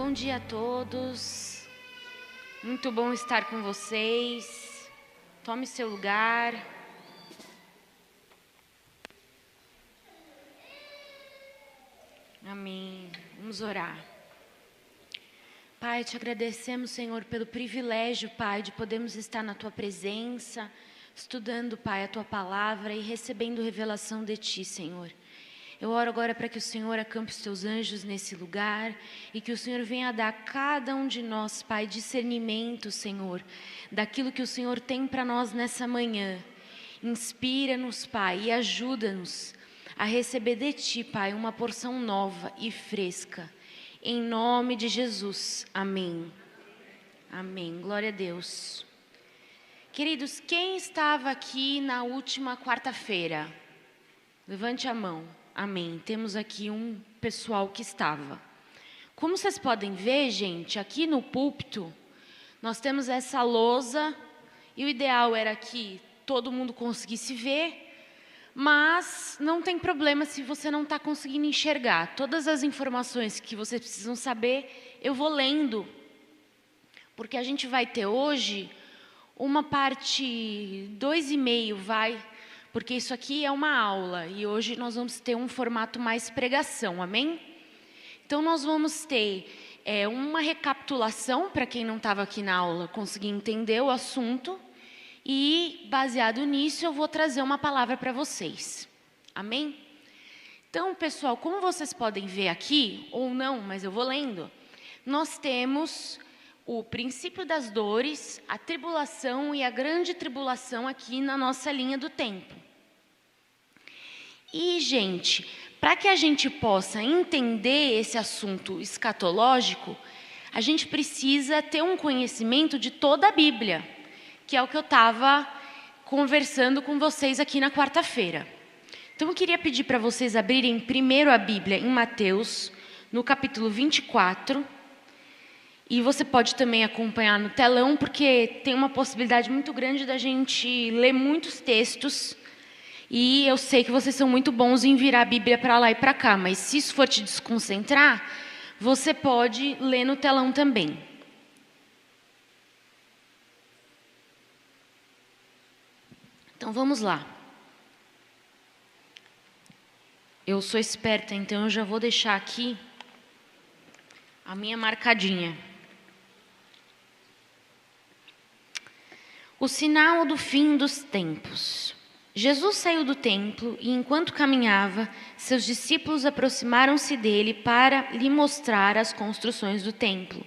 Bom dia a todos. Muito bom estar com vocês. Tome seu lugar. Amém. Vamos orar. Pai, te agradecemos, Senhor, pelo privilégio, Pai, de podermos estar na Tua presença, estudando, Pai, a Tua palavra e recebendo revelação de Ti, Senhor. Eu oro agora para que o Senhor acampe os Teus anjos nesse lugar e que o Senhor venha dar a cada um de nós, Pai, discernimento, Senhor, daquilo que o Senhor tem para nós nessa manhã. Inspira-nos, Pai, e ajuda-nos a receber de Ti, Pai, uma porção nova e fresca. Em nome de Jesus. Amém. Amém. Glória a Deus. Queridos, quem estava aqui na última quarta-feira? Levante a mão. Amém. Temos aqui um pessoal que estava. Como vocês podem ver, gente, aqui no púlpito, nós temos essa lousa e o ideal era que todo mundo conseguisse ver, mas não tem problema se você não está conseguindo enxergar. Todas as informações que vocês precisam saber, eu vou lendo, porque a gente vai ter hoje uma parte 2,5, porque isso aqui é uma aula e hoje nós vamos ter um formato mais pregação, amém? Então nós vamos ter uma recapitulação para quem não estava aqui na aula conseguir entender o assunto e baseado nisso eu vou trazer uma palavra para vocês, amém? Então pessoal, como vocês podem ver aqui, ou não, mas eu vou lendo, nós temos o princípio das dores, a tribulação e a grande tribulação aqui na nossa linha do tempo. E, gente, para que a gente possa entender esse assunto escatológico, a gente precisa ter um conhecimento de toda a Bíblia, que é o que eu estava conversando com vocês aqui na quarta-feira. Então, eu queria pedir para vocês abrirem primeiro a Bíblia em Mateus, no capítulo 24, e você pode também acompanhar no telão, porque tem uma possibilidade muito grande da gente ler muitos textos. E eu sei que vocês são muito bons em virar a Bíblia para lá e para cá, mas se isso for te desconcentrar, você pode ler no telão também. Então vamos lá. Eu sou esperta, então eu já vou deixar aqui a minha marcadinha. O sinal do fim dos tempos. Jesus saiu do templo e, enquanto caminhava, seus discípulos aproximaram-se dele para lhe mostrar as construções do templo.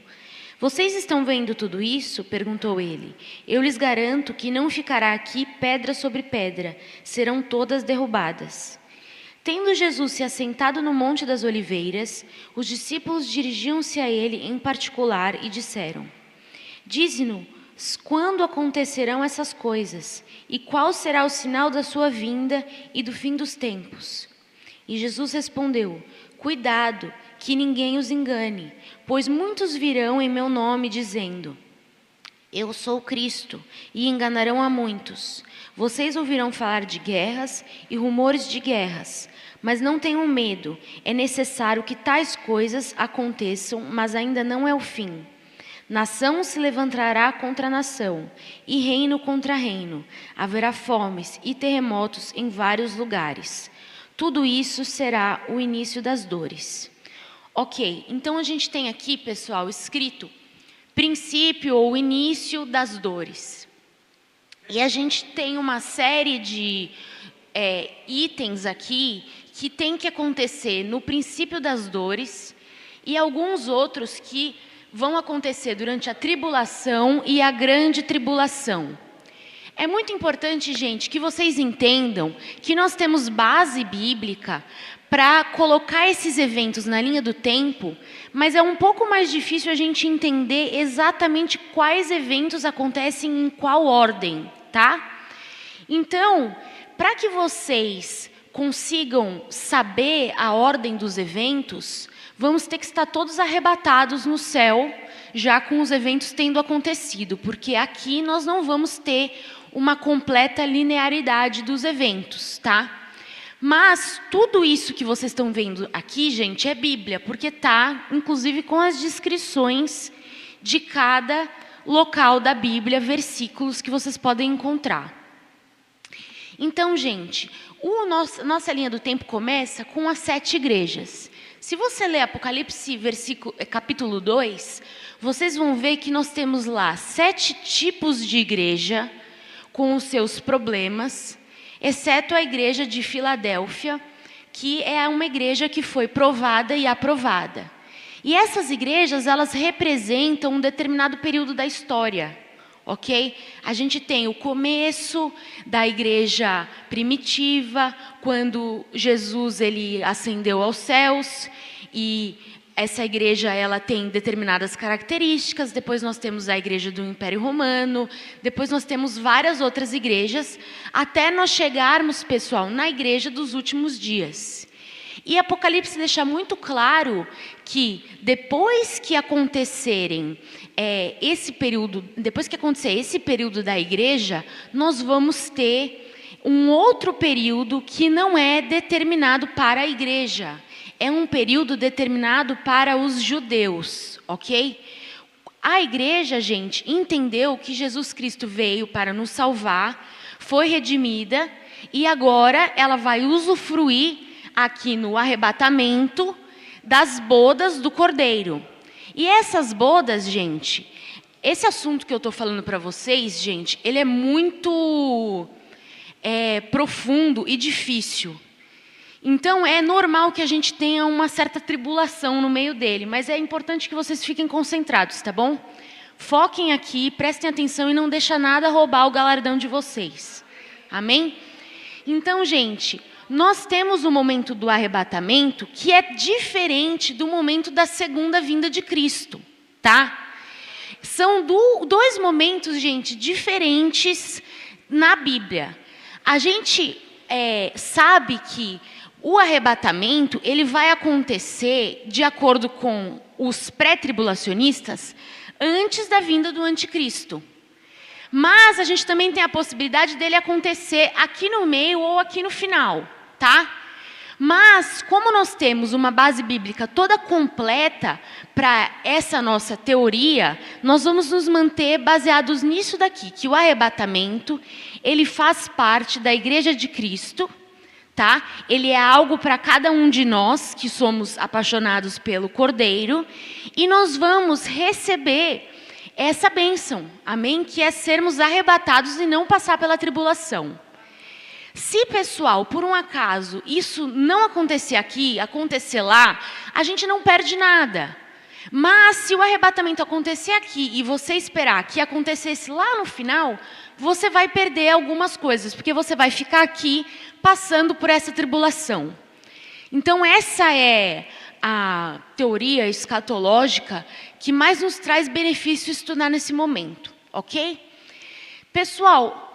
Vocês estão vendo tudo isso? Perguntou ele. Eu lhes garanto que não ficará aqui pedra sobre pedra, serão todas derrubadas. Tendo Jesus se assentado no Monte das Oliveiras, os discípulos dirigiam-se a ele em particular e disseram: Dize-nos quando acontecerão essas coisas, e qual será o sinal da sua vinda e do fim dos tempos? E Jesus respondeu: Cuidado, que ninguém os engane, pois muitos virão em meu nome dizendo: Eu sou Cristo, e enganarão a muitos. Vocês ouvirão falar de guerras e rumores de guerras, mas não tenham medo, é necessário que tais coisas aconteçam, mas ainda não é o fim. Nação se levantará contra nação, e reino contra reino. Haverá fomes e terremotos em vários lugares. Tudo isso será o início das dores. Ok, então a gente tem aqui, pessoal, escrito princípio ou início das dores. E a gente tem uma série de itens aqui que tem que acontecer no princípio das dores e alguns outros que vão acontecer durante a tribulação e a grande tribulação. É muito importante, gente, que vocês entendam que nós temos base bíblica para colocar esses eventos na linha do tempo, mas é um pouco mais difícil a gente entender exatamente quais eventos acontecem em qual ordem, tá? Então, para que vocês consigam saber a ordem dos eventos, vamos ter que estar todos arrebatados no céu, já com os eventos tendo acontecido, porque aqui nós não vamos ter uma completa linearidade dos eventos, tá? Mas tudo isso que vocês estão vendo aqui, gente, é Bíblia, porque está, inclusive, com as descrições de cada local da Bíblia, versículos que vocês podem encontrar. Então, gente, nossa linha do tempo começa com as 7 igrejas. Se você ler Apocalipse, capítulo 2, vocês vão ver que nós temos lá 7 tipos de igreja com os seus problemas, exceto a igreja de Filadélfia, que é uma igreja que foi provada e aprovada. E essas igrejas, elas representam um determinado período da história, ok? A gente tem o começo da igreja primitiva, quando Jesus ele ascendeu aos céus, e essa igreja ela tem determinadas características. Depois nós temos a igreja do Império Romano, depois nós temos várias outras igrejas, até nós chegarmos, pessoal, na igreja dos últimos dias. E Apocalipse deixa muito claro que depois que acontecerem depois que acontecer esse período da igreja, nós vamos ter um outro período que não é determinado para a igreja. É um período determinado para os judeus, ok? A igreja, gente, entendeu que Jesus Cristo veio para nos salvar, foi redimida, e agora ela vai usufruir aqui no arrebatamento das bodas do Cordeiro. E essas bodas, gente, esse assunto que eu estou falando para vocês, gente, ele é muito profundo e difícil. Então, é normal que a gente tenha uma certa tribulação no meio dele, mas é importante que vocês fiquem concentrados, tá bom? Foquem aqui, prestem atenção e não deixem nada roubar o galardão de vocês. Amém? Então, gente, nós temos o momento do arrebatamento que é diferente do momento da segunda vinda de Cristo, tá? São 2 momentos, gente, diferentes na Bíblia. A gente sabe que o arrebatamento ele vai acontecer, de acordo com os pré-tribulacionistas, antes da vinda do anticristo. Mas a gente também tem a possibilidade dele acontecer aqui no meio ou aqui no final, tá? Mas, como nós temos uma base bíblica toda completa para essa nossa teoria, nós vamos nos manter baseados nisso daqui, que o arrebatamento, ele faz parte da Igreja de Cristo, tá? Ele é algo para cada um de nós que somos apaixonados pelo Cordeiro, e nós vamos receber essa bênção, amém? Que é sermos arrebatados e não passar pela tribulação. Se, pessoal, por um acaso, isso não acontecer aqui, acontecer lá, a gente não perde nada. Mas, se o arrebatamento acontecer aqui e você esperar que acontecesse lá no final, você vai perder algumas coisas, porque você vai ficar aqui passando por essa tribulação. Então, essa é a teoria escatológica que mais nos traz benefício estudar nesse momento, ok? Pessoal,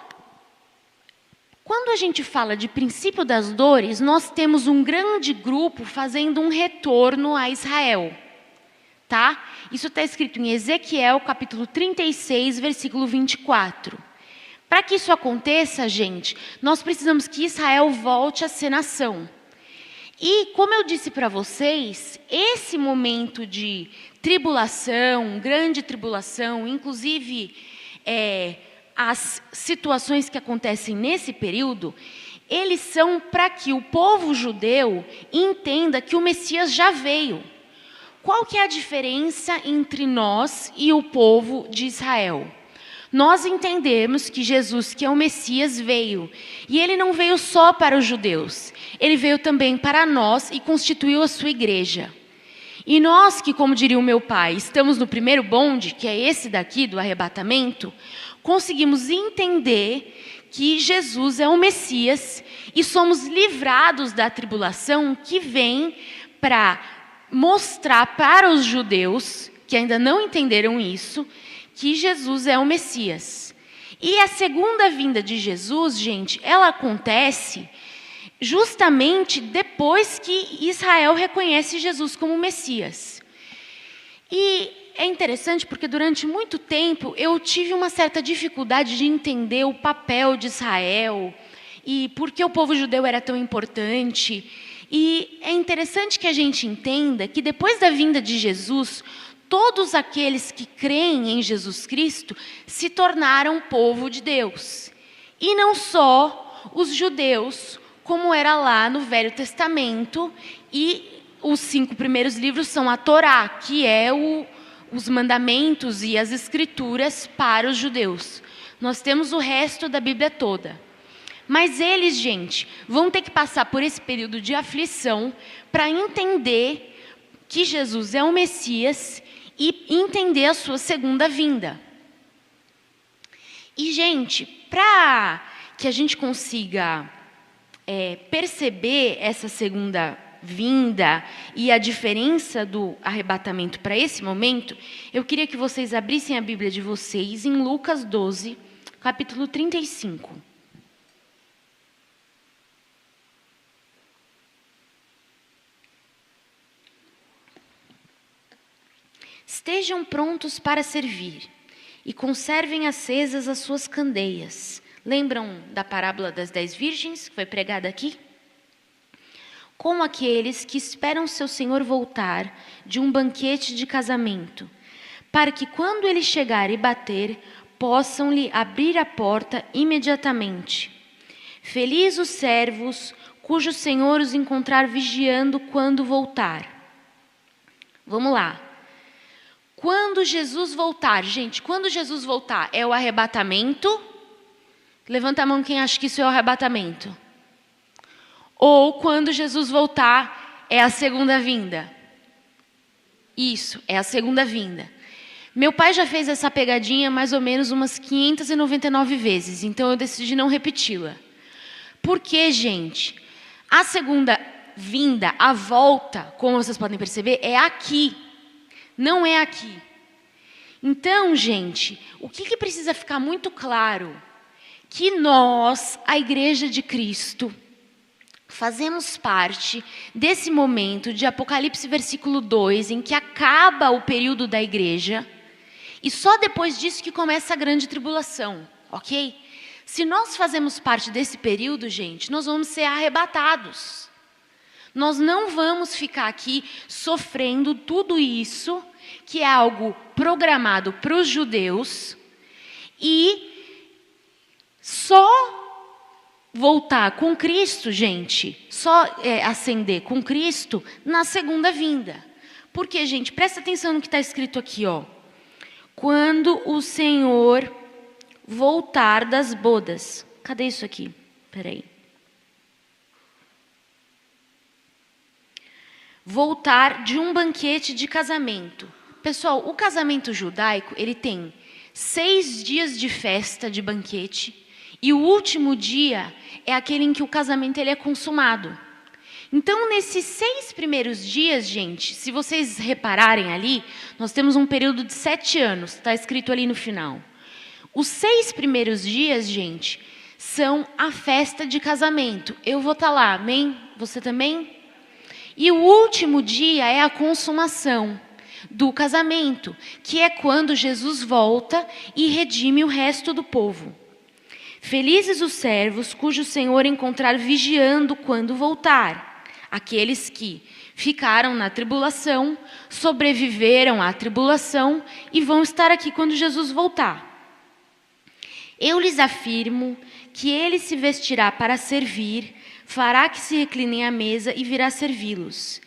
quando a gente fala de princípio das dores, nós temos um grande grupo fazendo um retorno a Israel, tá? Isso está escrito em Ezequiel, capítulo 36, versículo 24. Para que isso aconteça, gente, nós precisamos que Israel volte a ser nação. E, como eu disse para vocês, esse momento de tribulação, grande tribulação, inclusive as situações que acontecem nesse período, eles são para que o povo judeu entenda que o Messias já veio. Qual que é a diferença entre nós e o povo de Israel? Nós entendemos que Jesus, que é o Messias, veio. E ele não veio só para os judeus. Ele veio também para nós e constituiu a sua igreja. E nós que, como diria o meu pai, estamos no primeiro bonde, que é esse daqui do arrebatamento, conseguimos entender que Jesus é o Messias e somos livrados da tribulação que vem para mostrar para os judeus, que ainda não entenderam isso, que Jesus é o Messias. E a segunda vinda de Jesus, gente, ela acontece justamente depois que Israel reconhece Jesus como Messias. E é interessante porque durante muito tempo eu tive uma certa dificuldade de entender o papel de Israel e por que o povo judeu era tão importante. E é interessante que a gente entenda que depois da vinda de Jesus, todos aqueles que creem em Jesus Cristo se tornaram povo de Deus. E não só os judeus, como era lá no Velho Testamento, e os 5 primeiros livros são a Torá, que é os mandamentos e as escrituras para os judeus. Nós temos o resto da Bíblia toda. Mas eles, gente, vão ter que passar por esse período de aflição para entender que Jesus é o Messias e entender a sua segunda vinda. E, gente, para que a gente consiga perceber essa segunda vinda e a diferença do arrebatamento para esse momento, eu queria que vocês abrissem a Bíblia de vocês em Lucas 12, capítulo 35. Estejam prontos para servir e conservem acesas as suas candeias. Lembram da parábola das 10 virgens que foi pregada aqui? Como aqueles que esperam seu senhor voltar de um banquete de casamento, para que quando ele chegar e bater, possam lhe abrir a porta imediatamente. Felizes os servos cujo senhor os encontrar vigiando quando voltar. Vamos lá. Quando Jesus voltar, gente, quando Jesus voltar, é o arrebatamento? Levanta a mão quem acha que isso é o arrebatamento. Ou quando Jesus voltar, é a segunda vinda. Isso, é a segunda vinda. Meu pai já fez essa pegadinha mais ou menos umas 599 vezes, então eu decidi não repeti-la. Por quê, gente? A segunda vinda, a volta, como vocês podem perceber, é aqui. Não é aqui. Então, gente, o que precisa ficar muito claro? Que nós, a Igreja de Cristo, fazemos parte desse momento de Apocalipse versículo 2, em que acaba o período da igreja, e só depois disso que começa a grande tribulação, ok? Se nós fazemos parte desse período, gente, nós vamos ser arrebatados. Nós não vamos ficar aqui sofrendo tudo isso, que é algo programado para os judeus, e só voltar com Cristo, gente, só ascender com Cristo na segunda vinda. Porque, gente, presta atenção no que está escrito aqui, ó. Quando o Senhor voltar das bodas. Cadê isso aqui? Peraí. Voltar de um banquete de casamento. Pessoal, o casamento judaico, ele tem 6 dias de festa, de banquete, e o último dia é aquele em que o casamento ele é consumado. Então, nesses 6 primeiros dias, gente, se vocês repararem ali, nós temos um período de 7 anos, está escrito ali no final. Os 6 primeiros dias, gente, são a festa de casamento. Eu vou estar lá, amém? Você também? E o último dia é a consumação do casamento, que é quando Jesus volta e redime o resto do povo. Felizes os servos cujo Senhor encontrar vigiando quando voltar. Aqueles que ficaram na tribulação, sobreviveram à tribulação e vão estar aqui quando Jesus voltar. Eu lhes afirmo que ele se vestirá para servir, fará que se reclinem à mesa e virá servi-los.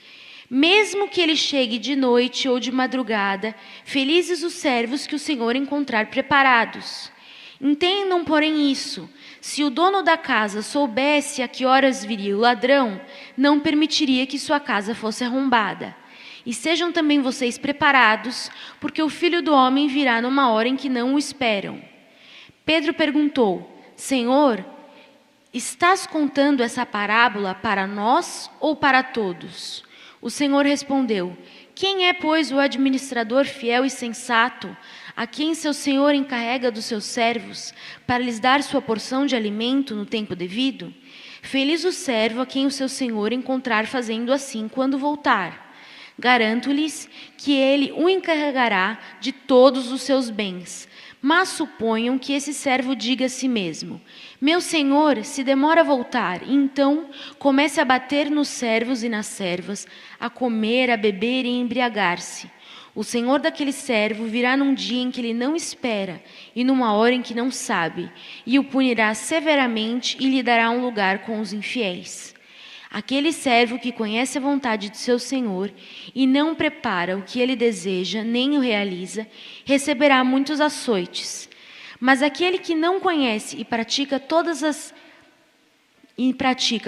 Mesmo que ele chegue de noite ou de madrugada, felizes os servos que o Senhor encontrar preparados. Entendam, porém, isso. Se o dono da casa soubesse a que horas viria o ladrão, não permitiria que sua casa fosse arrombada. E sejam também vocês preparados, porque o Filho do Homem virá numa hora em que não o esperam. Pedro perguntou: Senhor, estás contando essa parábola para nós ou para todos? O Senhor respondeu: quem é, pois, o administrador fiel e sensato, a quem seu senhor encarrega dos seus servos, para lhes dar sua porção de alimento no tempo devido? Feliz o servo a quem o seu senhor encontrar fazendo assim quando voltar. Garanto-lhes que ele o encarregará de todos os seus bens. Mas suponham que esse servo diga a si mesmo: meu senhor se demora a voltar, e então comece a bater nos servos e nas servas, a comer, a beber e embriagar-se. O senhor daquele servo virá num dia em que ele não espera e numa hora em que não sabe, e o punirá severamente e lhe dará um lugar com os infiéis. Aquele servo que conhece a vontade de seu senhor e não prepara o que ele deseja, nem o realiza, receberá muitos açoites. Mas aquele que não conhece e pratica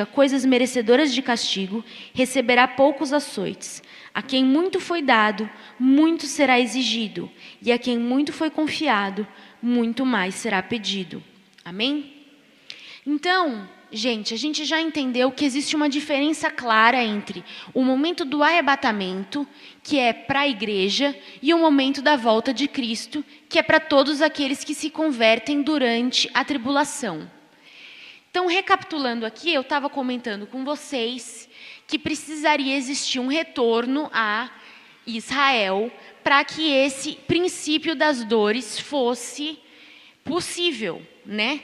coisas merecedoras de castigo, receberá poucos açoites. A quem muito foi dado, muito será exigido, e a quem muito foi confiado, muito mais será pedido. Amém? Então, gente, a gente já entendeu que existe uma diferença clara entre o momento do arrebatamento, que é para a igreja, e o momento da volta de Cristo, que é para todos aqueles que se convertem durante a tribulação. Então, recapitulando aqui, eu estava comentando com vocês que precisaria existir um retorno a Israel para que esse princípio das dores fosse possível, né?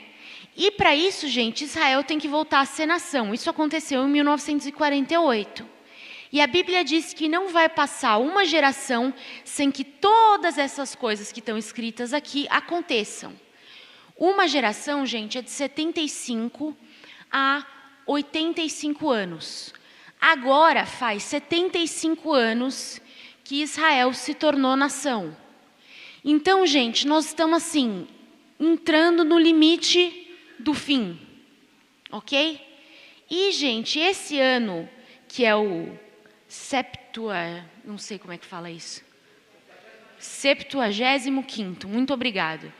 E para isso, gente, Israel tem que voltar a ser nação. Isso aconteceu em 1948. E a Bíblia diz que não vai passar uma geração sem que todas essas coisas que estão escritas aqui aconteçam. Uma geração, gente, é de 75 a 85 anos. Agora faz 75 anos que Israel se tornou nação. Então, gente, nós estamos assim, entrando no limite do fim, ok? E, gente, esse ano, que é o não sei como é que fala isso. 75º, muito obrigado.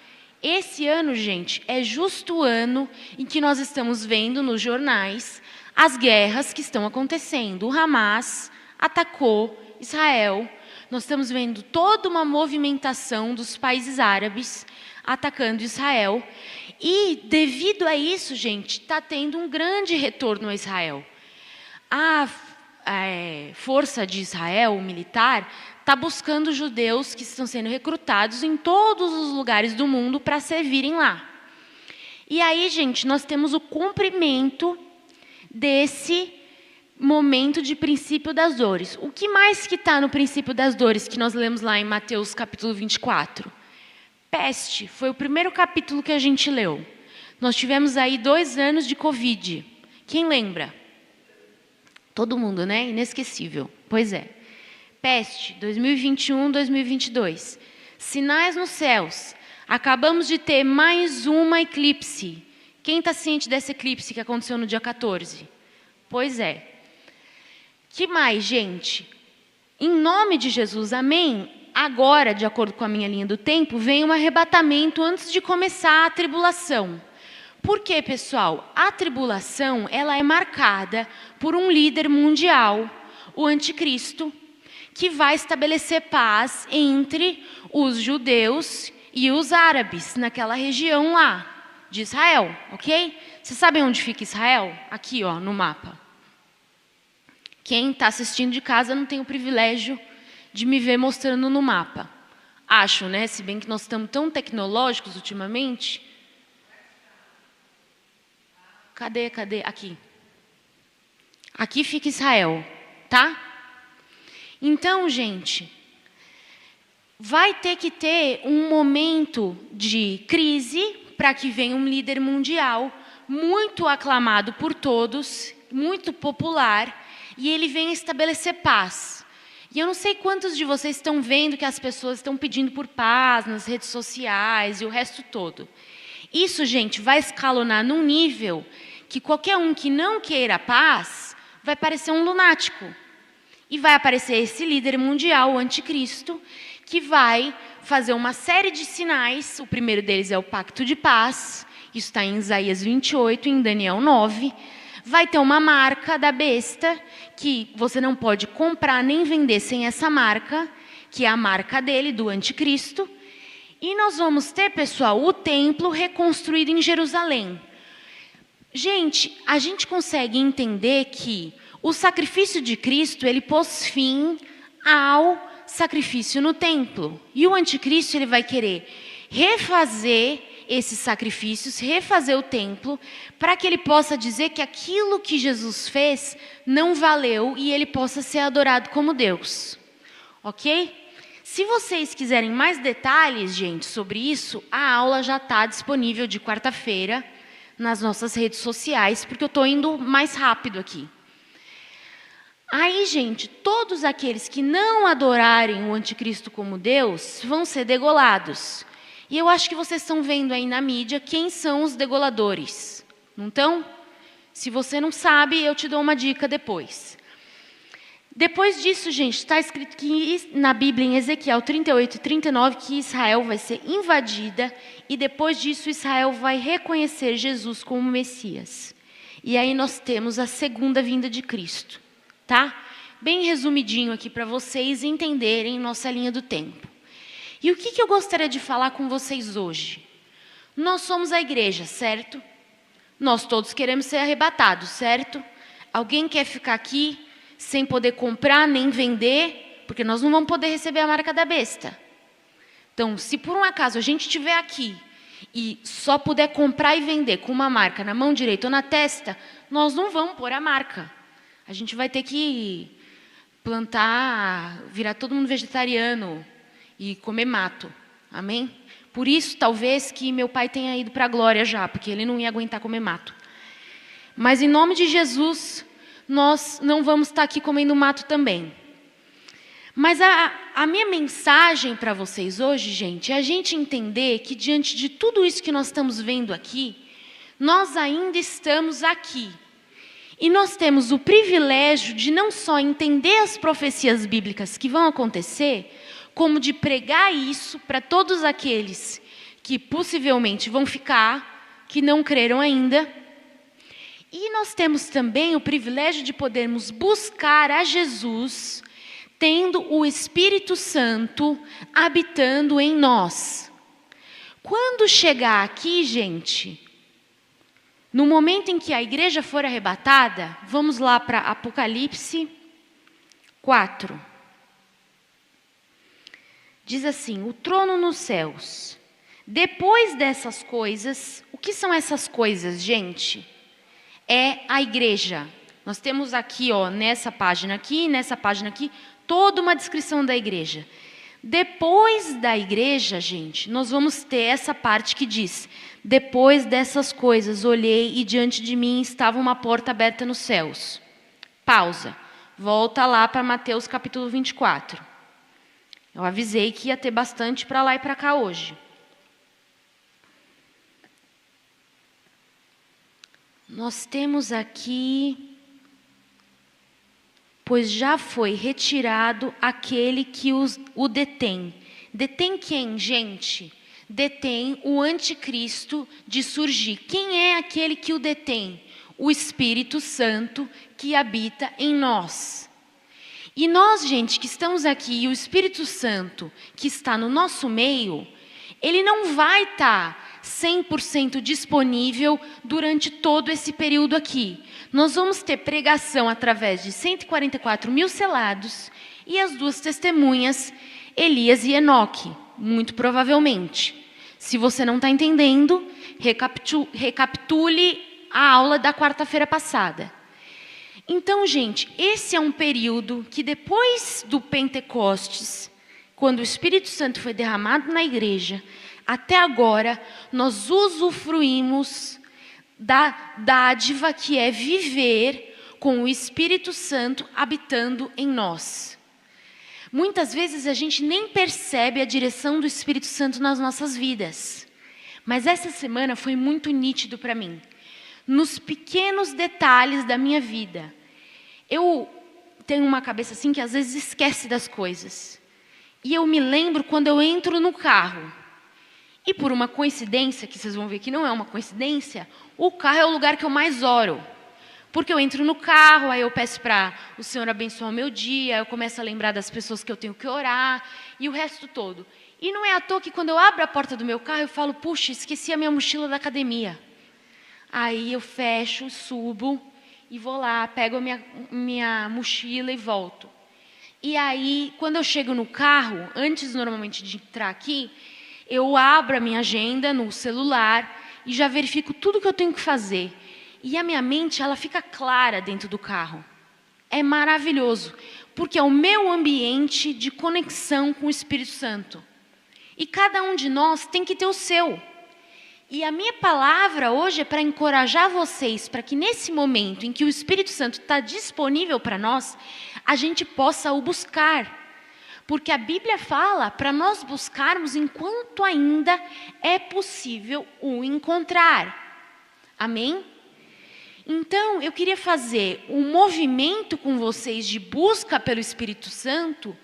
Esse ano, gente, é justo o ano em que nós estamos vendo nos jornais as guerras que estão acontecendo. O Hamas atacou Israel. Nós estamos vendo toda uma movimentação dos países árabes atacando Israel. E, devido a isso, gente, está tendo um grande retorno a Israel. A força de Israel, o militar, está buscando judeus que estão sendo recrutados em todos os lugares do mundo para servirem lá. E aí, gente, nós temos o cumprimento desse momento de princípio das dores. O que mais que está no princípio das dores que nós lemos lá em Mateus capítulo 24? Peste, foi o primeiro capítulo que a gente leu. Nós tivemos aí 2 anos de Covid. Quem lembra? Todo mundo, né? Inesquecível. Pois é. Peste, 2021, 2022. Sinais nos céus. Acabamos de ter mais uma eclipse. Quem está ciente dessa eclipse que aconteceu no dia 14? Pois é. Que mais, gente? Em nome de Jesus, amém? Agora, de acordo com a minha linha do tempo, vem um arrebatamento antes de começar a tribulação. Por quê, pessoal? A tribulação, ela é marcada por um líder mundial, o anticristo, que vai estabelecer paz entre os judeus e os árabes, naquela região lá de Israel, ok? Vocês sabem onde fica Israel? Aqui, ó, no mapa. Quem está assistindo de casa não tem o privilégio de me ver mostrando no mapa. Acho, né? Se bem que nós estamos tão tecnológicos ultimamente. Cadê? Aqui. Aqui fica Israel, tá? Então, gente, vai ter que ter um momento de crise para que venha um líder mundial muito aclamado por todos, muito popular, e ele venha estabelecer paz. E eu não sei quantos de vocês estão vendo que as pessoas estão pedindo por paz nas redes sociais e o resto todo. Isso, gente, vai escalonar num nível que qualquer um que não queira paz vai parecer um lunático. E vai aparecer esse líder mundial, o anticristo, que vai fazer uma série de sinais. O primeiro deles é o pacto de paz. Isso está em Isaías 28, em Daniel 9. Vai ter uma marca da besta, que você não pode comprar nem vender sem essa marca, que é a marca dele, do anticristo. E nós vamos ter, pessoal, o templo reconstruído em Jerusalém. Gente, a gente consegue entender que o sacrifício de Cristo, ele pôs fim ao sacrifício no templo. E o anticristo, ele vai querer refazer esses sacrifícios, refazer o templo, para que ele possa dizer que aquilo que Jesus fez não valeu e ele possa ser adorado como Deus. Ok? Se vocês quiserem mais detalhes, gente, sobre isso, a aula já está disponível de quarta-feira nas nossas redes sociais, porque eu estou indo mais rápido aqui. Aí, gente, todos aqueles que não adorarem o anticristo como Deus vão ser degolados. E eu acho que vocês estão vendo aí na mídia quem são os degoladores. Não estão? Se você não sabe, eu te dou uma dica depois. Depois disso, gente, está escrito que na Bíblia, em Ezequiel 38 e 39, que Israel vai ser invadida e depois disso Israel vai reconhecer Jesus como Messias. E aí nós temos a segunda vinda de Cristo, tá? Bem resumidinho aqui para vocês entenderem nossa linha do tempo. E o que eu gostaria de falar com vocês hoje? Nós somos a igreja, certo? Nós todos queremos ser arrebatados, certo? Alguém quer ficar aqui sem poder comprar nem vender, porque nós não vamos poder receber a marca da besta. Então, se por um acaso a gente estiver aqui e só puder comprar e vender com uma marca na mão direita ou na testa, nós não vamos pôr a marca. A gente vai ter que plantar, virar todo mundo vegetariano e comer mato. Amém? Por isso, talvez, que meu pai tenha ido para a glória já, porque ele não ia aguentar comer mato. Mas, em nome de Jesus, nós não vamos estar aqui comendo mato também. Mas a minha mensagem para vocês hoje, gente, é a gente entender que diante de tudo isso que nós estamos vendo aqui, nós ainda estamos aqui. E nós temos o privilégio de não só entender as profecias bíblicas que vão acontecer, como de pregar isso para todos aqueles que possivelmente vão ficar, que não creram ainda. E nós temos também o privilégio de podermos buscar a Jesus, tendo o Espírito Santo habitando em nós. Quando chegar aqui, gente, no momento em que a igreja for arrebatada, vamos lá para Apocalipse 4. Diz assim: o trono nos céus. Depois dessas coisas, o que são essas coisas, gente? É a igreja. Nós temos aqui, ó, nessa página aqui, toda uma descrição da igreja. Depois da igreja, gente, nós vamos ter essa parte que diz: depois dessas coisas, olhei e diante de mim estava uma porta aberta nos céus. Pausa. Volta lá para Mateus capítulo 24. Eu avisei que ia ter bastante para lá e para cá hoje. Nós temos aqui: pois já foi retirado aquele que o detém. Detém quem, gente? Detém o anticristo de surgir. Quem é aquele que o detém? O Espírito Santo que habita em nós. E nós, gente, que estamos aqui, e o Espírito Santo que está no nosso meio, ele não vai estar 100% disponível durante todo esse período aqui. Nós vamos ter pregação através de 144 mil selados e as duas testemunhas, Elias e Enoque, muito provavelmente. Se você não está entendendo, recapitule a aula da quarta-feira passada. Então, gente, esse é um período que depois do Pentecostes, quando o Espírito Santo foi derramado na igreja, até agora, nós usufruímos da dádiva que é viver com o Espírito Santo habitando em nós. Muitas vezes a gente nem percebe a direção do Espírito Santo nas nossas vidas. Mas essa semana foi muito nítido para mim. Nos pequenos detalhes da minha vida. Eu tenho uma cabeça assim que às vezes esquece das coisas. E eu me lembro quando eu entro no carro. E por uma coincidência, que vocês vão ver que não é uma coincidência, o carro é o lugar que eu mais oro. Porque eu entro no carro, aí eu peço para o Senhor abençoar o meu dia, eu começo a lembrar das pessoas que eu tenho que orar, e o resto todo. E não é à toa que quando eu abro a porta do meu carro, eu falo: puxa, esqueci a minha mochila da academia. Aí eu fecho, subo e vou lá, pego a minha mochila e volto. E aí, quando eu chego no carro, antes normalmente de entrar aqui, eu abro a minha agenda no celular e já verifico tudo que eu tenho que fazer. E a minha mente, ela fica clara dentro do carro. É maravilhoso, porque é o meu ambiente de conexão com o Espírito Santo. E cada um de nós tem que ter o seu. E a minha palavra hoje é para encorajar vocês, para que nesse momento em que o Espírito Santo está disponível para nós, a gente possa o buscar. Porque a Bíblia fala para nós buscarmos enquanto ainda é possível o encontrar. Amém? Então, eu queria fazer um movimento com vocês de busca pelo Espírito Santo,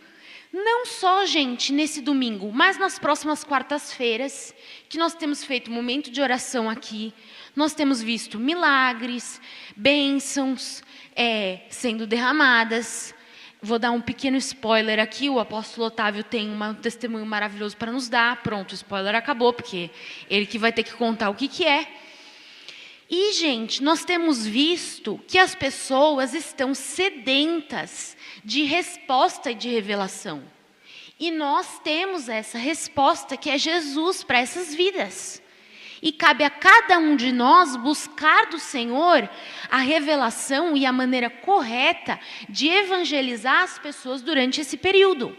não só, gente, nesse domingo, mas nas próximas quartas-feiras, que nós temos feito um momento de oração aqui, nós temos visto milagres, bênçãos sendo derramadas. Vou dar um pequeno spoiler aqui, o apóstolo Otávio tem um testemunho maravilhoso para nos dar. Pronto, o spoiler acabou, porque ele que vai ter que contar o que é. E, gente, nós temos visto que as pessoas estão sedentas de resposta e de revelação. E nós temos essa resposta que é Jesus para essas vidas. E cabe a cada um de nós buscar do Senhor a revelação e a maneira correta de evangelizar as pessoas durante esse período.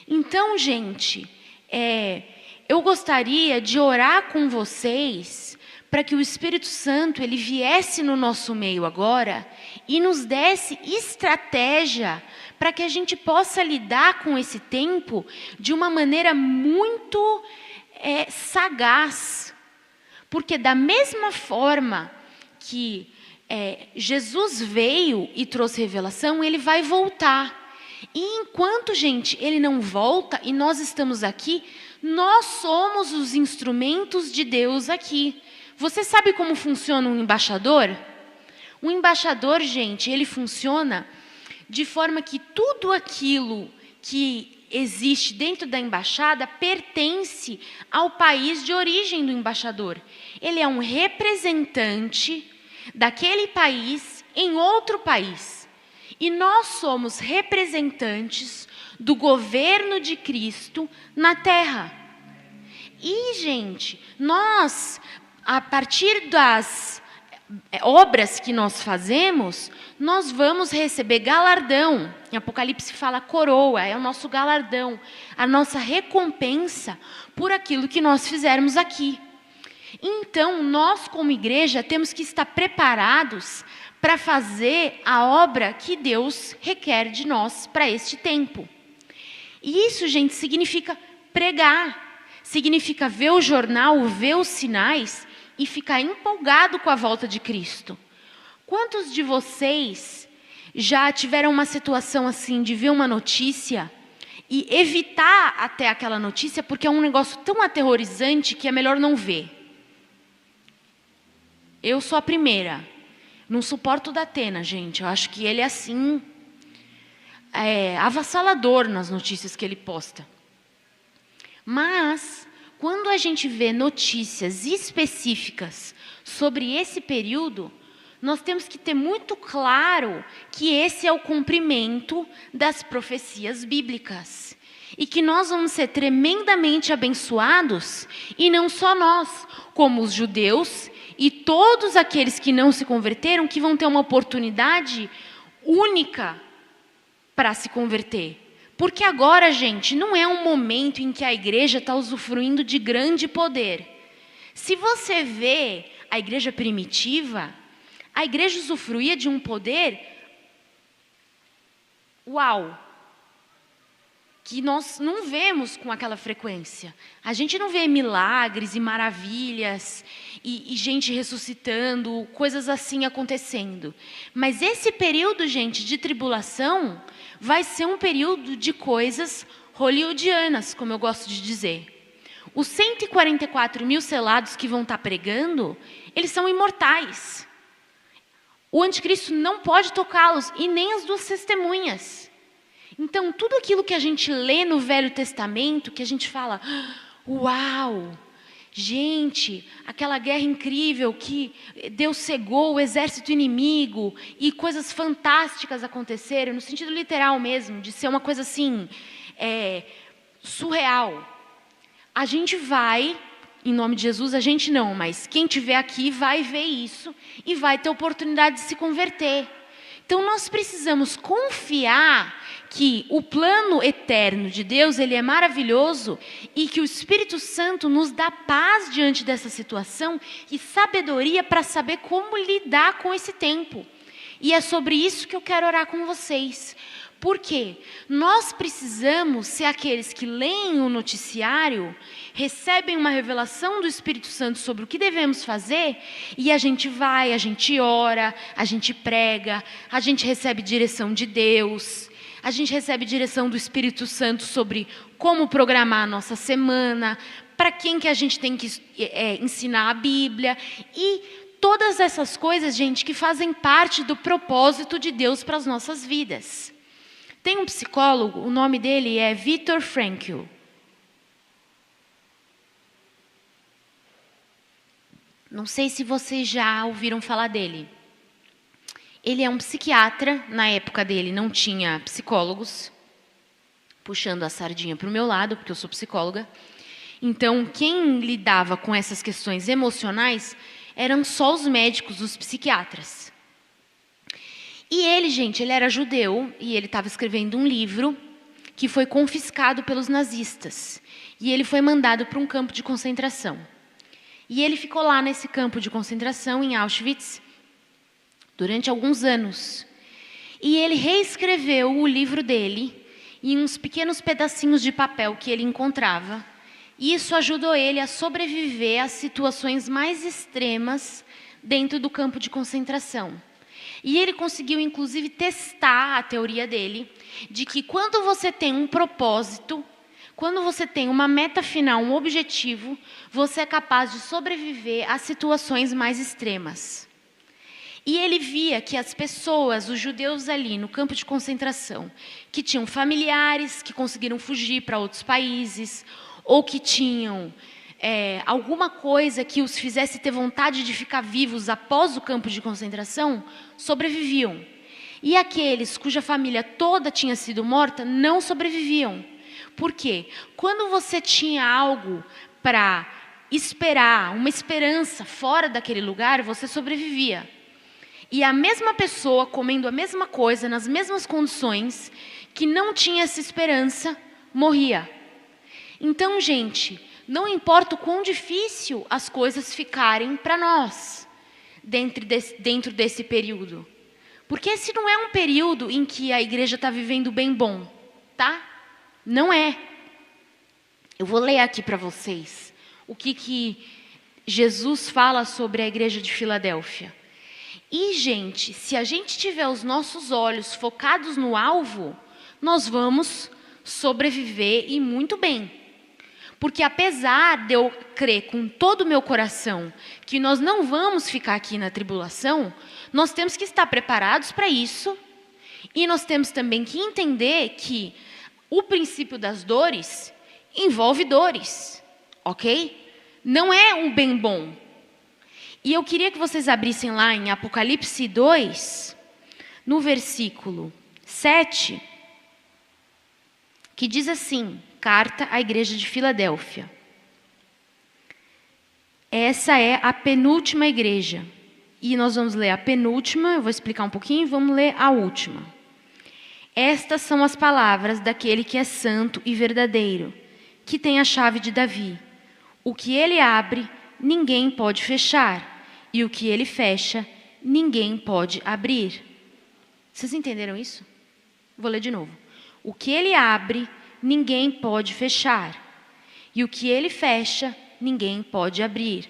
Então, gente, eu gostaria de orar com vocês para que o Espírito Santo ele viesse no nosso meio agora e nos desse estratégia para que a gente possa lidar com esse tempo de uma maneira muito sagaz. Porque da mesma forma que Jesus veio e trouxe revelação, ele vai voltar. E enquanto, gente, ele não volta e nós estamos aqui, nós somos os instrumentos de Deus aqui. Você sabe como funciona um embaixador? Um embaixador, gente, ele funciona de forma que tudo aquilo que existe dentro da embaixada pertence ao país de origem do embaixador. Ele é um representante daquele país em outro país. E nós somos representantes do governo de Cristo na terra. E, gente, nós, a partir das obras que nós fazemos, nós vamos receber galardão. Em Apocalipse fala coroa, é o nosso galardão, a nossa recompensa por aquilo que nós fizermos aqui. Então, nós como igreja temos que estar preparados para fazer a obra que Deus requer de nós para este tempo. E isso, gente, significa pregar, significa ver o jornal, ver os sinais e ficar empolgado com a volta de Cristo. Quantos de vocês já tiveram uma situação assim de ver uma notícia e evitar até aquela notícia porque é um negócio tão aterrorizante que é melhor não ver? Eu sou a primeira. Não suporto o Datena, gente. Eu acho que ele é assim, avassalador nas notícias que ele posta. Mas quando a gente vê notícias específicas sobre esse período, nós temos que ter muito claro que esse é o cumprimento das profecias bíblicas. E que nós vamos ser tremendamente abençoados, e não só nós, como os judeus e todos aqueles que não se converteram, que vão ter uma oportunidade única para se converter. Porque agora, gente, não é um momento em que a igreja está usufruindo de grande poder. Se você vê a igreja primitiva, a igreja usufruía de um poder, que nós não vemos com aquela frequência. A gente não vê milagres e maravilhas, e gente ressuscitando, coisas assim acontecendo. Mas esse período, gente, de tribulação, vai ser um período de coisas hollywoodianas, como eu gosto de dizer. Os 144 mil selados que vão estar pregando, eles são imortais. O anticristo não pode tocá-los, e nem as duas testemunhas. Então, tudo aquilo que a gente lê no Velho Testamento, que a gente fala, uau, gente, aquela guerra incrível que Deus cegou o exército inimigo e coisas fantásticas aconteceram, no sentido literal mesmo, de ser uma coisa assim, surreal. a gente vai, em nome de Jesus, a gente não, mas quem estiver aqui vai ver isso e vai ter oportunidade de se converter. Então nós precisamos confiar que o plano eterno de Deus, ele é maravilhoso e que o Espírito Santo nos dá paz diante dessa situação e sabedoria para saber como lidar com esse tempo. E é sobre isso que eu quero orar com vocês. Por quê? Nós precisamos ser aqueles que leem o noticiário, recebem uma revelação do Espírito Santo sobre o que devemos fazer, e a gente vai, a gente ora, a gente prega, a gente recebe direção de Deus, a gente recebe direção do Espírito Santo sobre como programar a nossa semana, para quem que a gente tem que ensinar a Bíblia, e todas essas coisas, gente, que fazem parte do propósito de Deus para as nossas vidas. Tem um psicólogo, o nome dele é Viktor Frankl. Não sei se vocês já ouviram falar dele. Ele é um psiquiatra, na época dele não tinha psicólogos, puxando a sardinha para o meu lado, porque eu sou psicóloga. Então, quem lidava com essas questões emocionais eram só os médicos, os psiquiatras. E ele, gente, ele era judeu e ele estava escrevendo um livro que foi confiscado pelos nazistas. E ele foi mandado para um campo de concentração. E ele ficou lá nesse campo de concentração, em Auschwitz, durante alguns anos. E ele reescreveu o livro dele em uns pequenos pedacinhos de papel que ele encontrava. E isso ajudou ele a sobreviver às situações mais extremas dentro do campo de concentração. E ele conseguiu, inclusive, testar a teoria dele, de que quando você tem um propósito, quando você tem uma meta final, um objetivo, você é capaz de sobreviver às situações mais extremas. E ele via que as pessoas, os judeus ali no campo de concentração, que tinham familiares que conseguiram fugir para outros países, ou que tinham alguma coisa que os fizesse ter vontade de ficar vivos após o campo de concentração, sobreviviam. E aqueles cuja família toda tinha sido morta, não sobreviviam. Por quê? Quando você tinha algo para esperar, uma esperança fora daquele lugar, você sobrevivia. E a mesma pessoa, comendo a mesma coisa, nas mesmas condições, que não tinha essa esperança, morria. Então, gente, não importa o quão difícil as coisas ficarem para nós, dentro desse período. Porque esse não é um período em que a igreja está vivendo bem bom, tá? Não é. Eu vou ler aqui para vocês o que Jesus fala sobre a igreja de Filadélfia. E, gente, se a gente tiver os nossos olhos focados no alvo, nós vamos sobreviver e muito bem. Porque apesar de eu crer com todo o meu coração que nós não vamos ficar aqui na tribulação, nós temos que estar preparados para isso. E nós temos também que entender que o princípio das dores envolve dores, ok? Não é um bem bom. E eu queria que vocês abrissem lá em Apocalipse 2, no versículo 7, que diz assim: carta à igreja de Filadélfia. Essa é a penúltima igreja. E nós vamos ler a penúltima, eu vou explicar um pouquinho, e vamos ler a última. Estas são as palavras daquele que é santo e verdadeiro, que tem a chave de Davi. O que ele abre, ninguém pode fechar, e o que ele fecha, ninguém pode abrir. Vocês entenderam isso? Vou ler de novo. O que ele abre, ninguém pode fechar, e o que ele fecha, ninguém pode abrir.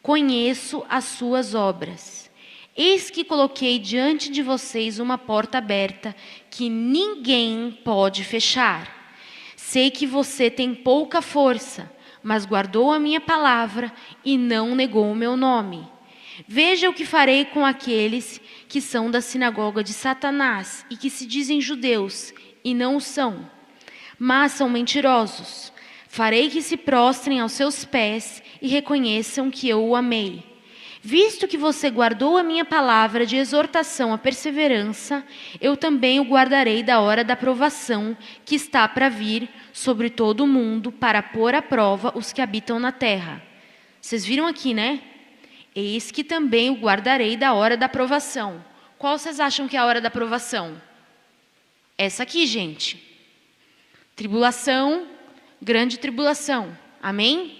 Conheço as suas obras. Eis que coloquei diante de vocês uma porta aberta, que ninguém pode fechar. Sei que você tem pouca força, mas guardou a minha palavra e não negou o meu nome. Veja o que farei com aqueles que são da sinagoga de Satanás e que se dizem judeus e não o são, mas são mentirosos. Farei que se prostrem aos seus pés e reconheçam que eu o amei. Visto que você guardou a minha palavra de exortação à perseverança, eu também o guardarei da hora da provação que está para vir sobre todo o mundo para pôr à prova os que habitam na terra. Vocês viram aqui, né? Eis que também o guardarei da hora da provação. Qual vocês acham que é a hora da provação? Essa aqui, gente. Tribulação, grande tribulação. Amém?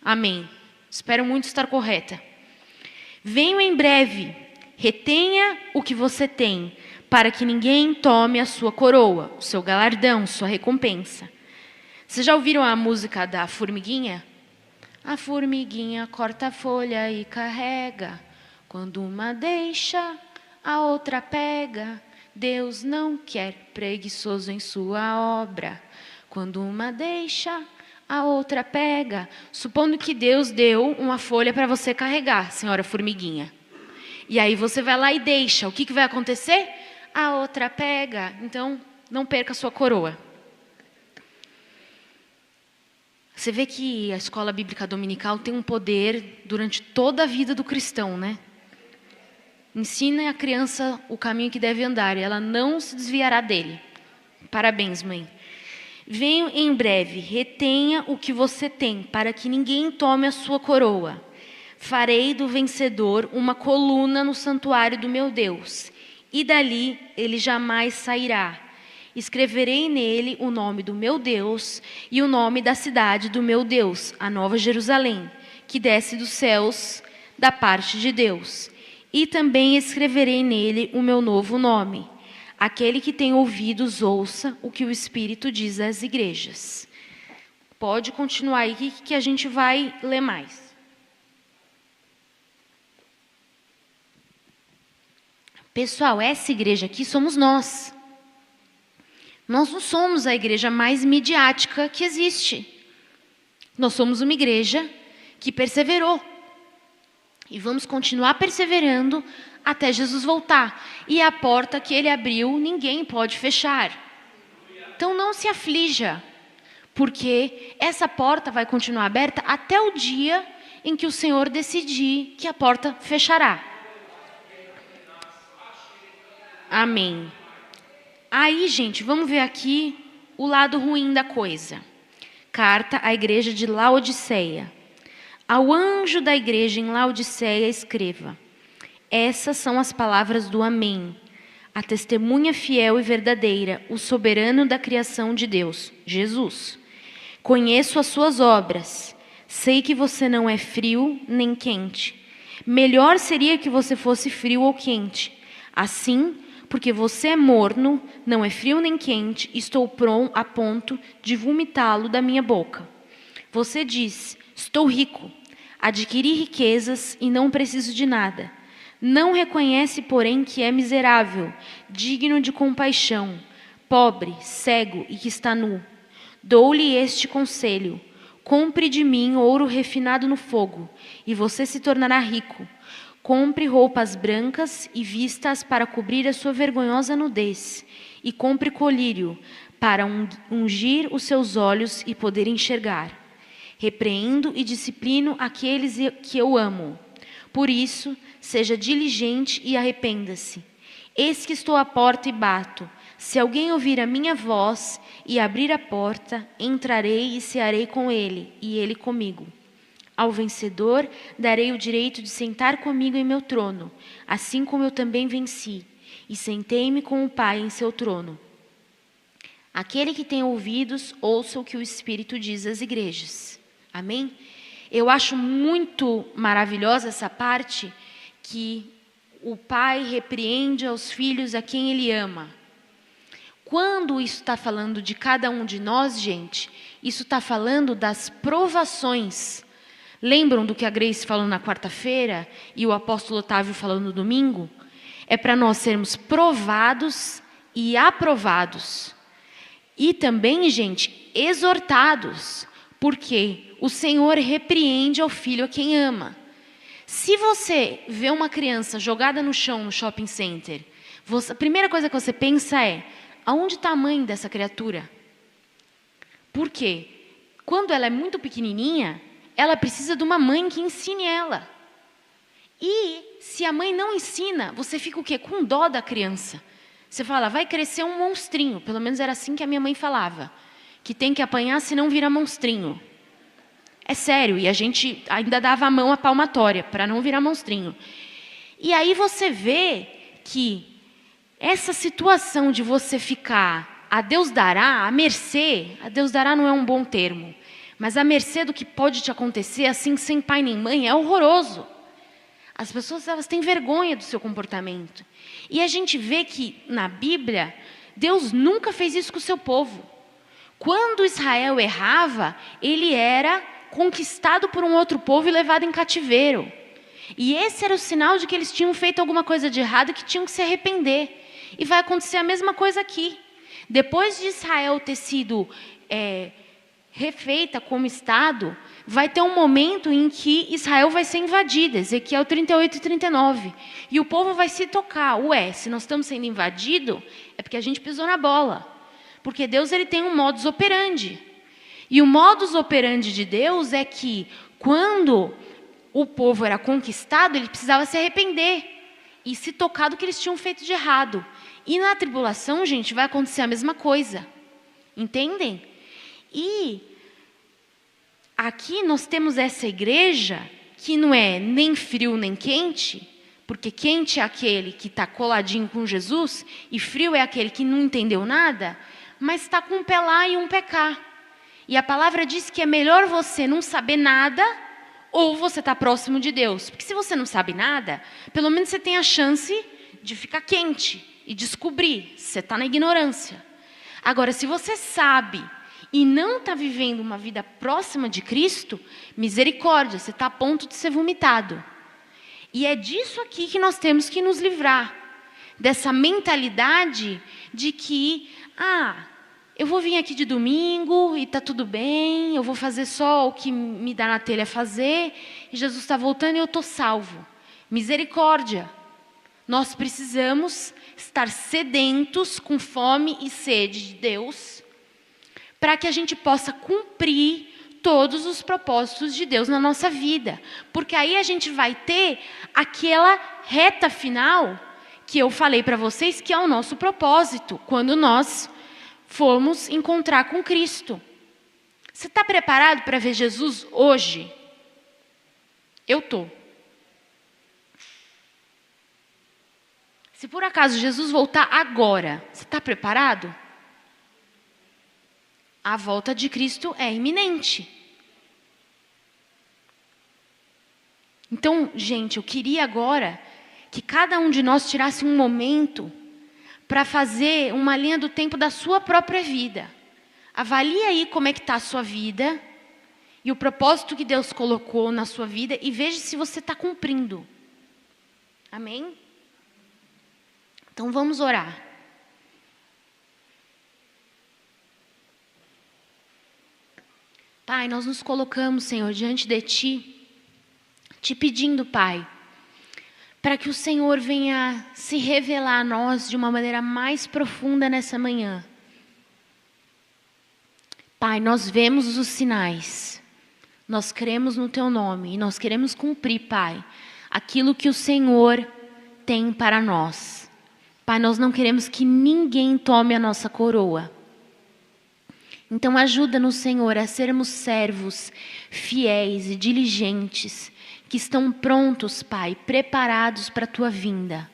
Amém. Espero muito estar correta. Venho em breve, retenha o que você tem, para que ninguém tome a sua coroa, o seu galardão, sua recompensa. Vocês já ouviram a música da formiguinha? A formiguinha corta a folha e carrega. Quando uma deixa, a outra pega. Deus não quer preguiçoso em sua obra. Quando uma deixa, a outra pega. Supondo que Deus deu uma folha para você carregar, senhora formiguinha. E aí você vai lá e deixa. O que vai acontecer? A outra pega. Então, não perca a sua coroa. Você vê que a escola bíblica dominical tem um poder durante toda a vida do cristão, né? Ensina a criança o caminho que deve andar e ela não se desviará dele. Parabéns, mãe. Venho em breve, retenha o que você tem, para que ninguém tome a sua coroa. Farei do vencedor uma coluna no santuário do meu Deus, e dali ele jamais sairá. Escreverei nele o nome do meu Deus e o nome da cidade do meu Deus, a Nova Jerusalém, que desce dos céus da parte de Deus. E também escreverei nele o meu novo nome. Aquele que tem ouvidos, ouça o que o Espírito diz às igrejas. Pode continuar aí que a gente vai ler mais. Pessoal, essa igreja aqui somos nós. Nós não somos a igreja mais midiática que existe. Nós somos uma igreja que perseverou. E vamos continuar perseverando até Jesus voltar. E a porta que ele abriu, ninguém pode fechar. Então não se aflija, porque essa porta vai continuar aberta até o dia em que o Senhor decidir que a porta fechará. Amém. Aí, gente, vamos ver aqui o lado ruim da coisa. Carta à igreja de Laodiceia. Ao anjo da igreja em Laodiceia escreva: essas são as palavras do Amém, a testemunha fiel e verdadeira, o soberano da criação de Deus, Jesus. Conheço as suas obras, sei que você não é frio nem quente. Melhor seria que você fosse frio ou quente. Assim, porque você é morno, não é frio nem quente, estou pronto a ponto de vomitá-lo da minha boca. Você diz: estou rico, adquiri riquezas e não preciso de nada. Não reconhece, porém, que é miserável, digno de compaixão, pobre, cego e que está nu. Dou-lhe este conselho: compre de mim ouro refinado no fogo, e você se tornará rico. Compre roupas brancas e vista-as para cobrir a sua vergonhosa nudez. E compre colírio para ungir os seus olhos e poder enxergar. Repreendo e disciplino aqueles que eu amo. Por isso, seja diligente e arrependa-se. Eis que estou à porta e bato. Se alguém ouvir a minha voz e abrir a porta, entrarei e cearei com ele, e ele comigo. Ao vencedor darei o direito de sentar comigo em meu trono, assim como eu também venci, e sentei-me com o Pai em seu trono. Aquele que tem ouvidos, ouça o que o Espírito diz às igrejas. Amém? Eu acho muito maravilhosa essa parte que o Pai repreende aos filhos a quem Ele ama. Quando isso está falando de cada um de nós, gente, isso está falando das provações. Lembram do que a Grace falou na quarta-feira e o apóstolo Otávio falou no domingo? É para nós sermos provados e aprovados. E também, gente, exortados, porque o Senhor repreende ao filho a quem ama. Se você vê uma criança jogada no chão no shopping center, a primeira coisa que você pensa é: aonde está a mãe dessa criatura? Por quê? Quando ela é muito pequenininha, ela precisa de uma mãe que ensine ela. E se a mãe não ensina, você fica o quê? Com dó da criança. Você fala: vai crescer um monstrinho. Pelo menos era assim que a minha mãe falava. que tem que apanhar senão vira monstrinho. É sério, e a gente ainda dava a mão à palmatória para não virar monstrinho. E aí você vê que essa situação de você ficar a Deus dará, a mercê, a Deus dará não é um bom termo, mas a mercê do que pode te acontecer assim sem pai nem mãe é horroroso. As pessoas elas têm vergonha do seu comportamento. E a gente vê que na Bíblia, Deus nunca fez isso com o seu povo. Quando Israel errava, ele era conquistado por um outro povo e levado em cativeiro. E esse era o sinal de que eles tinham feito alguma coisa de errado e que tinham que se arrepender. E vai acontecer a mesma coisa aqui. Depois de Israel ter sido refeita como Estado, vai ter um momento em que Israel vai ser invadida, Ezequiel 38 e 39. E o povo vai se tocar, se nós estamos sendo invadidos, é porque a gente pisou na bola. Porque Deus ele tem um modus operandi. E o modus operandi de Deus é que, quando o povo era conquistado, ele precisava se arrepender e se tocar do que eles tinham feito de errado. E na tribulação, gente, vai acontecer a mesma coisa. Entendem? E aqui nós temos essa igreja que não é nem frio nem quente, porque quente é aquele que está coladinho com Jesus e frio é aquele que não entendeu nada, mas está com um pé lá e um pé cá. E a palavra diz que é melhor você não saber nada ou você está próximo de Deus. Porque se você não sabe nada, pelo menos você tem a chance de ficar quente e descobrir. Você está na ignorância. Agora, se você sabe e não está vivendo uma vida próxima de Cristo, misericórdia, você está a ponto de ser vomitado. E é disso aqui que nós temos que nos livrar. Dessa mentalidade de que, eu vou vir aqui de domingo e está tudo bem, eu vou fazer só o que me dá na telha fazer, e Jesus está voltando e eu estou salvo. Misericórdia. Nós precisamos estar sedentos, com fome e sede de Deus, para que a gente possa cumprir todos os propósitos de Deus na nossa vida. Porque aí a gente vai ter aquela reta final que eu falei para vocês, que é o nosso propósito, quando nós formos encontrar com Cristo. Você está preparado para ver Jesus hoje? Eu estou. Se por acaso Jesus voltar agora, você está preparado? A volta de Cristo é iminente. Então, gente, eu queria agora que cada um de nós tirasse um momento para fazer uma linha do tempo da sua própria vida. Avalie aí como é que está a sua vida e o propósito que Deus colocou na sua vida e veja se você está cumprindo. Amém? Então vamos orar. Pai, nós nos colocamos, Senhor, diante de Ti, te pedindo, Pai, para que o Senhor venha se revelar a nós de uma maneira mais profunda nessa manhã. Pai, nós vemos os sinais, nós cremos no Teu nome e nós queremos cumprir, Pai, aquilo que o Senhor tem para nós. Pai, nós não queremos que ninguém tome a nossa coroa. Então ajuda-nos, Senhor, a sermos servos fiéis e diligentes, que estão prontos, Pai, preparados para a Tua vinda.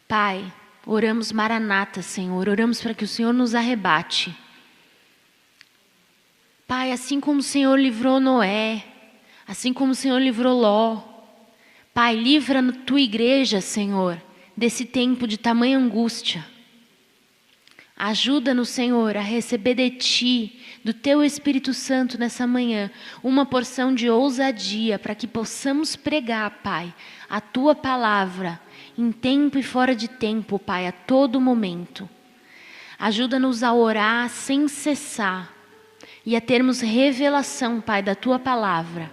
Pai, oramos Maranata, Senhor, oramos para que o Senhor nos arrebate. Pai, assim como o Senhor livrou Noé, assim como o Senhor livrou Ló, Pai, livra a Tua igreja, Senhor, desse tempo de tamanha angústia. Ajuda-nos, Senhor, a receber de Ti, do Teu Espírito Santo nessa manhã, uma porção de ousadia para que possamos pregar, Pai, a Tua palavra, em tempo e fora de tempo, Pai, a todo momento. Ajuda-nos a orar sem cessar e a termos revelação, Pai, da Tua palavra.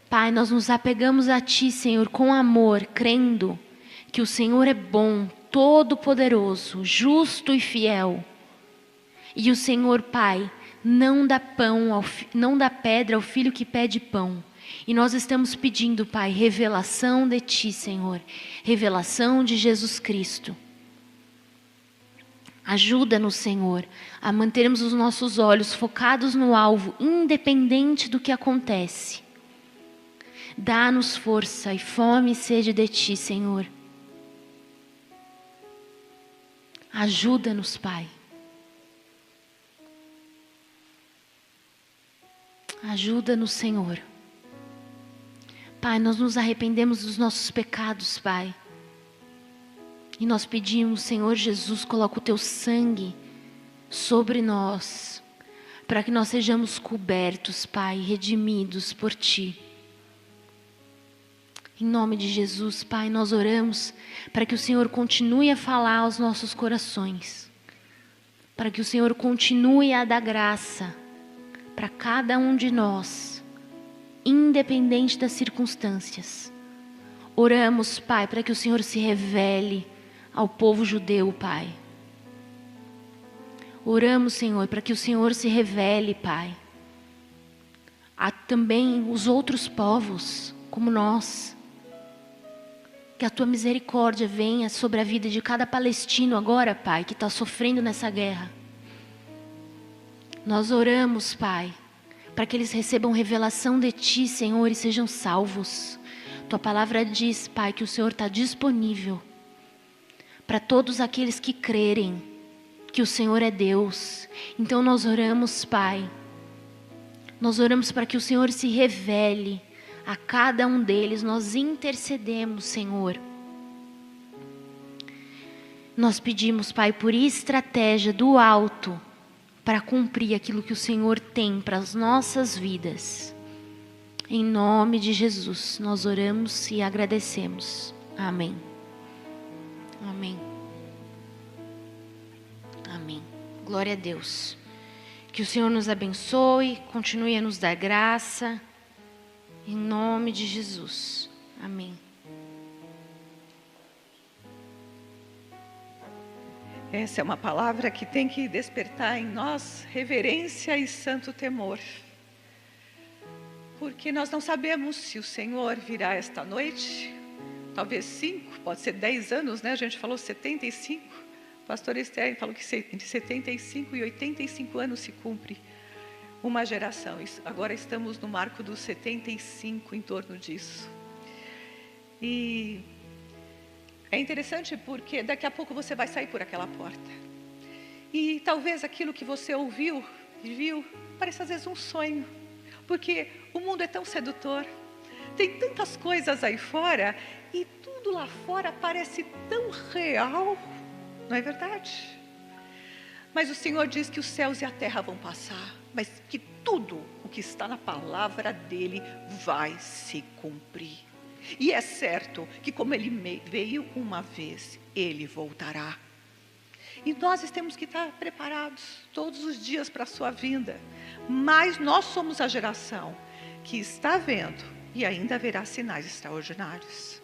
Pai, nós nos apegamos a Ti, Senhor, com amor, crendo que o Senhor é bom, todo-poderoso, justo e fiel. E o Senhor, Pai, não dá pedra ao filho que pede pão. E nós estamos pedindo, Pai, revelação de Ti, Senhor, revelação de Jesus Cristo. Ajuda-nos, Senhor, a mantermos os nossos olhos focados no alvo, independente do que acontece. Dá-nos força e fome e sede de Ti, Senhor. Ajuda-nos, Pai. Ajuda-nos, Senhor. Pai, nós nos arrependemos dos nossos pecados, Pai. E nós pedimos, Senhor Jesus, coloca o Teu sangue sobre nós, para que nós sejamos cobertos, Pai, redimidos por Ti. Em nome de Jesus, Pai, nós oramos para que o Senhor continue a falar aos nossos corações, para que o Senhor continue a dar graça para cada um de nós, independente das circunstâncias. Oramos, Pai, para que o Senhor se revele ao povo judeu, Pai. Oramos, Senhor, para que o Senhor se revele, Pai, a também os outros povos, como nós. Que a Tua misericórdia venha sobre a vida de cada palestino agora, Pai, que está sofrendo nessa guerra. Nós oramos, Pai, para que eles recebam revelação de Ti, Senhor, e sejam salvos. Tua palavra diz, Pai, que o Senhor está disponível para todos aqueles que crerem que o Senhor é Deus. Então nós oramos, Pai. Nós oramos para que o Senhor se revele a cada um deles. Nós intercedemos, Senhor. Nós pedimos, Pai, por estratégia do alto para cumprir aquilo que o Senhor tem para as nossas vidas. Em nome de Jesus, nós oramos e agradecemos. Amém. Amém. Amém. Glória a Deus. Que o Senhor nos abençoe, continue a nos dar graça. Em nome de Jesus. Amém. Essa é uma palavra que tem que despertar em nós reverência e santo temor. Porque nós não sabemos se o Senhor virá esta noite, talvez 5, pode ser 10 anos, né? A gente falou 75. O pastor Esther falou que entre 75 e 85 anos se cumpre uma geração. Agora estamos no marco dos 75, em torno disso. E é interessante porque daqui a pouco você vai sair por aquela porta. E talvez aquilo que você ouviu e viu pareça às vezes um sonho. Porque o mundo é tão sedutor. Tem tantas coisas aí fora e tudo lá fora parece tão real. Não é verdade? Mas o Senhor diz que os céus e a terra vão passar, mas que tudo o que está na palavra dele vai se cumprir. E é certo que como ele veio uma vez, ele voltará. E nós temos que estar preparados todos os dias para a sua vinda. Mas nós somos a geração que está vendo e ainda haverá sinais extraordinários.